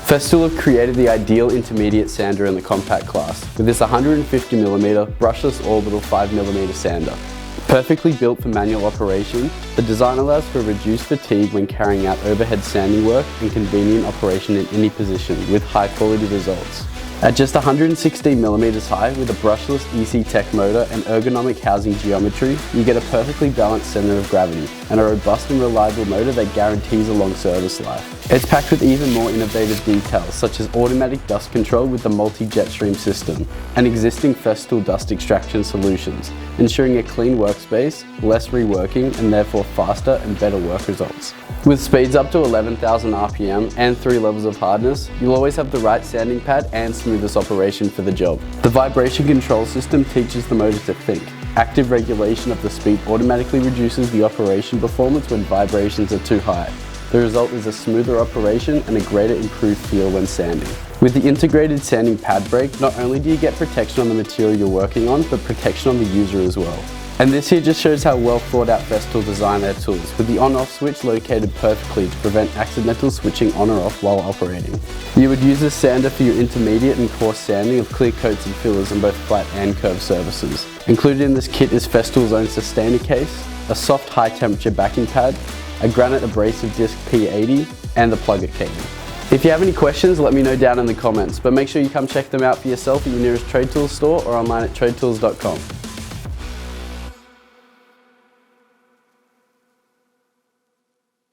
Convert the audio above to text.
Festool have created the ideal intermediate sander in the compact class with this 150mm brushless Orbital 5mm sander. Perfectly built for manual operation, the design allows for reduced fatigue when carrying out overhead sanding work and convenient operation in any position with high quality results. At just 116mm high with a brushless EC Tech motor and ergonomic housing geometry, you get a perfectly balanced center of gravity and a robust and reliable motor that guarantees a long service life. It's packed with even more innovative details such as automatic dust control with the multi-jet stream system and existing Festool dust extraction solutions, ensuring a clean workspace, less reworking and therefore faster and better work results. With speeds up to 11,000 RPM and 3 levels of hardness, you'll always have the right sanding pad and smoothest operation for the job. The vibration control system teaches the motor to think. Active regulation of the speed automatically reduces the operation performance when vibrations are too high. The result is a smoother operation and a greater improved feel when sanding. With the integrated sanding pad brake, not only do you get protection on the material you're working on, but protection on the user as well. And this here just shows how well thought out Festool design their tools, with the on-off switch located perfectly to prevent accidental switching on or off while operating. You would use this sander for your intermediate and coarse sanding of clear coats and fillers on both flat and curved surfaces. Included in this kit is Festool's own Systainer case, a soft high temperature backing pad, a granite abrasive disc P80, and the plug-it cable. If you have any questions, let me know down in the comments, but make sure you come check them out for yourself at your nearest trade tools store or online at tradetools.com.